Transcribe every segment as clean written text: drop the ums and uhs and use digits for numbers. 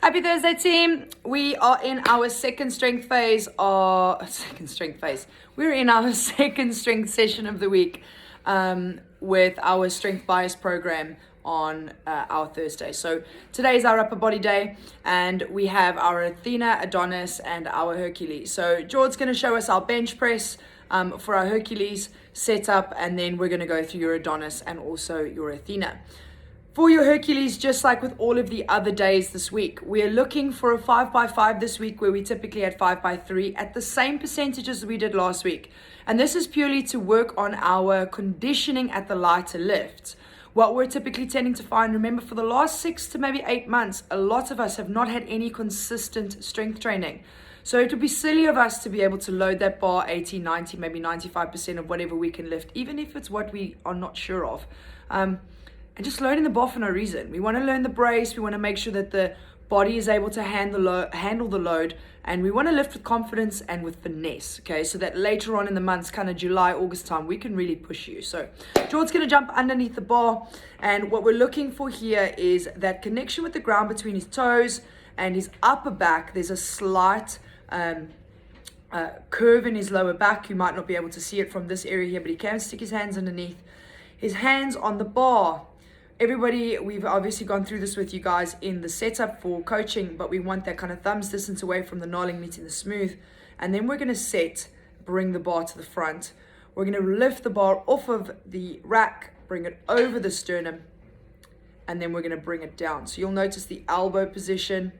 Happy Thursday, team. We are in our second strength phase. We're in our second strength session of the week with our strength bias program on our Thursday. So today is our upper body day, and we have our Athena, Adonis, and our Hercules. So George's going to show us our bench press for our Hercules setup, and then we're going to go through your Adonis and also your Athena. For your Hercules, just like with all of the other days this week, we're looking for a 5x5 this week, where we typically had 5x3 at the same percentages we did last week. And this is purely to work on our conditioning at the lighter lifts. What we're typically tending to find, remember, for the last 6 to maybe 8 months, a lot of us have not had any consistent strength training. So it would be silly of us to be able to load that bar 80, 90, maybe 95% of whatever we can lift, even if it's what we are not sure of. And just loading the bar for no reason. We want to learn the brace. We want to make sure that the body is able to handle the load. And we want to lift with confidence and with finesse, okay? So that later on in the months, kind of July, August time, we can really push you. So George's going to jump underneath the bar. And what we're looking for here is that connection with the ground between his toes and his upper back. There's a slight curve in his lower back. You might not be able to see it from this area here, but he can stick his hands underneath. His hands on the bar. Everybody, we've obviously gone through this with you guys in the setup for coaching, but we want that kind of thumbs distance away from the gnarling meeting the smooth. And then we're going to bring the bar to the front. We're going to lift the bar off of the rack, bring it over the sternum, and then we're going to bring it down. So you'll notice the elbow position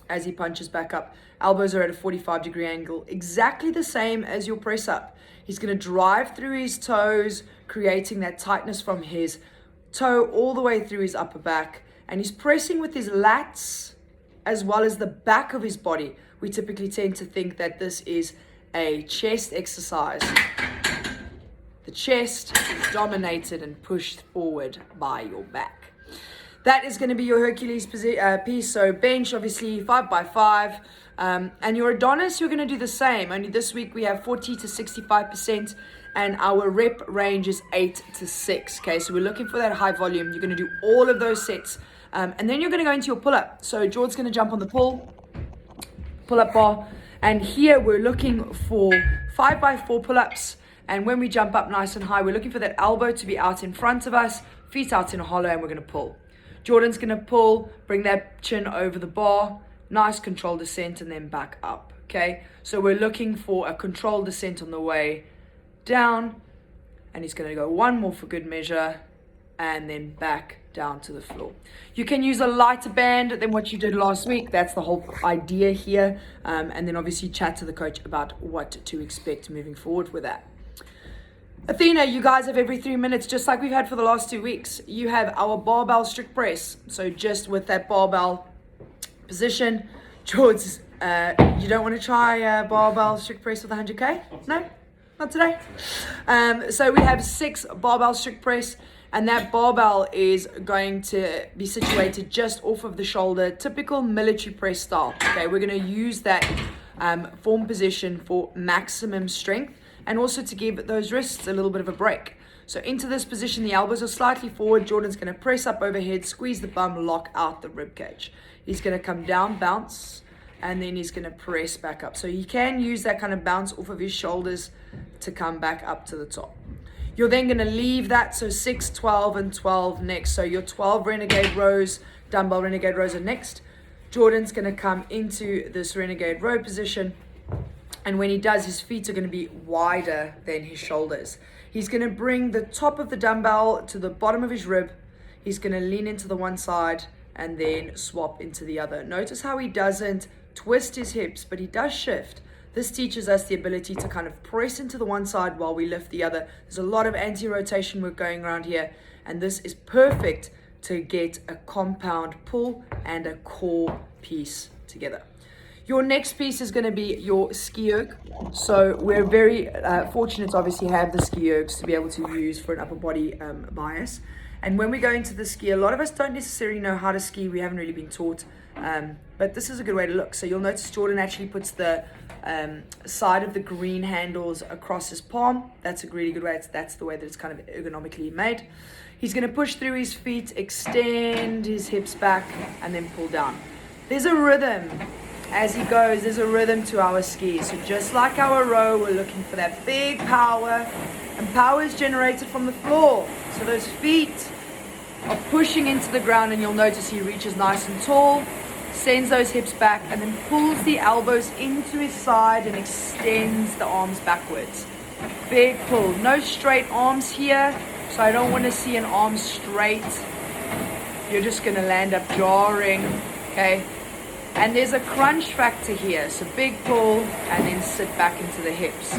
as he punches back up. Elbows are at a 45-degree angle, exactly the same as your press up. He's going to drive through his toes, creating that tightness from his toe all the way through his upper back, and he's pressing with his lats as well as the back of his body. We typically tend to think that this is a chest exercise. The chest is dominated and pushed forward by your back. That is going to be your Hercules piece. So bench, obviously 5x5, and your Adonis, you're going to do the same. Only this week we have 40 to 65%. And our rep range is 8 to 6. Okay, so we're looking for that high volume. You're going to do all of those sets. And then you're going to go into your pull-up. So George's going to jump on the pull-up bar. And here we're looking for 5x4 pull-ups. And when we jump up nice and high, we're looking for that elbow to be out in front of us, feet out in a hollow, and we're going to pull. Jordan's going to pull, bring that chin over the bar, nice controlled descent, and then back up. Okay, so we're looking for a controlled descent on the way down, and he's going to go one more for good measure, and then back down to the floor. You can use a lighter band than what you did last week. That's the whole idea here. And then obviously chat to the coach about what to expect moving forward with that. Athena, you guys have every 3 minutes, just like we've had for the last 2 weeks. You have our barbell strict press. So just with that barbell position, George, you don't want to try barbell strict press with 100K? No? Not today. So we have 6 barbell strict press, and that barbell is going to be situated just off of the shoulder, typical military press style. Okay, we're going to use that form position for maximum strength, and also to give those wrists a little bit of a break. So into this position, the elbows are slightly forward. Jordan's going to press up overhead, squeeze the bum, lock out the rib cage. He's going to come down, bounce, and then he's going to press back up. So he can use that kind of bounce off of his shoulders to come back up to the top. You're then going to leave that, so 6, 12, and 12 next. So your 12 renegade rows, dumbbell renegade rows are next. Jordan's going to come into this renegade row position, and when he does, his feet are going to be wider than his shoulders. He's going to bring the top of the dumbbell to the bottom of his rib. He's going to lean into the one side and then swap into the other. Notice how he doesn't twist his hips, but he does shift. This teaches us the ability to kind of press into the one side while we lift the other. There's a lot of anti-rotation work going around here, and this is perfect to get a compound pull and a core piece together. Your next piece is going to be your ski erg. So we're very fortunate to obviously have the ski ergs to be able to use for an upper body bias. And when we go into the ski, a lot of us don't necessarily know how to ski. We haven't really been taught. But this is a good way to look. So you'll notice Jordan actually puts the side of the green handles across his palm. That's a really good way. That's the way that it's kind of ergonomically made. He's going to push through his feet, extend his hips back, and then pull down. there's a rhythm. As he goes, there's a rhythm to our ski. So just like our row, we're looking for that big power, and power is generated from the floor. So those feet are pushing into the ground, and you'll notice he reaches nice and tall, sends those hips back, and then pulls the elbows into his side and extends the arms backwards. Big pull. No straight arms here, so I don't want to see an arm straight. You're just going to land up jarring, okay? And there's a crunch factor here, so big pull and then sit back into the hips.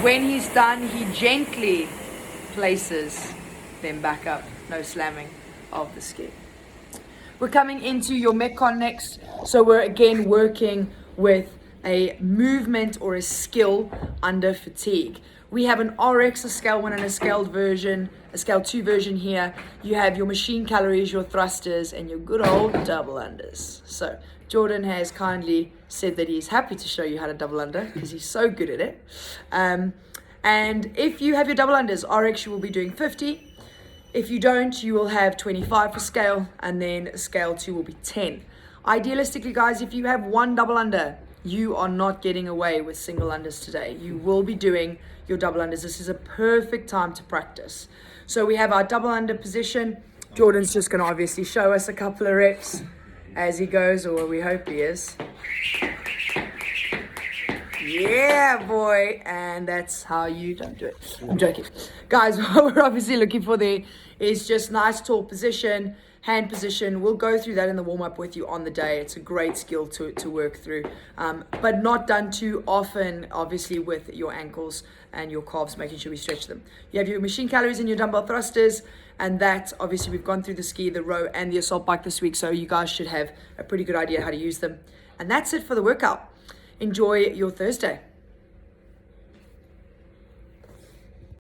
When he's done, he gently places them back up. No slamming of the ski. We're coming into your Metcon next, so we're again working with a movement or a skill under fatigue. We have an RX, a scale 1 and a scaled version, a scale 2 version here. You have your machine calories, your thrusters, and your good old double unders. So Jordan has kindly said that he's happy to show you how to double under because he's so good at it. And if you have your double unders, RX, you will be doing 50. If you don't, you will have 25 for scale, and then scale 2 will be 10. Idealistically, guys, if you have one double under, you are not getting away with single unders today. You will be doing your double unders. This is a perfect time to practice. So we have our double under position. Jordan's just going to obviously show us a couple of reps as he goes, or we hope he is. Yeah, boy. And that's how you don't do it. I'm joking. Guys, what we're obviously looking for there is just nice tall position, hand position. We'll go through that in the warm-up with you on the day. It's a great skill to work through, but not done too often, obviously, with your ankles and your calves, making sure we stretch them. You have your machine calories and your dumbbell thrusters, and that, obviously, we've gone through the ski, the row, and the assault bike this week, so you guys should have a pretty good idea how to use them. And that's it for the workout. Enjoy your Thursday.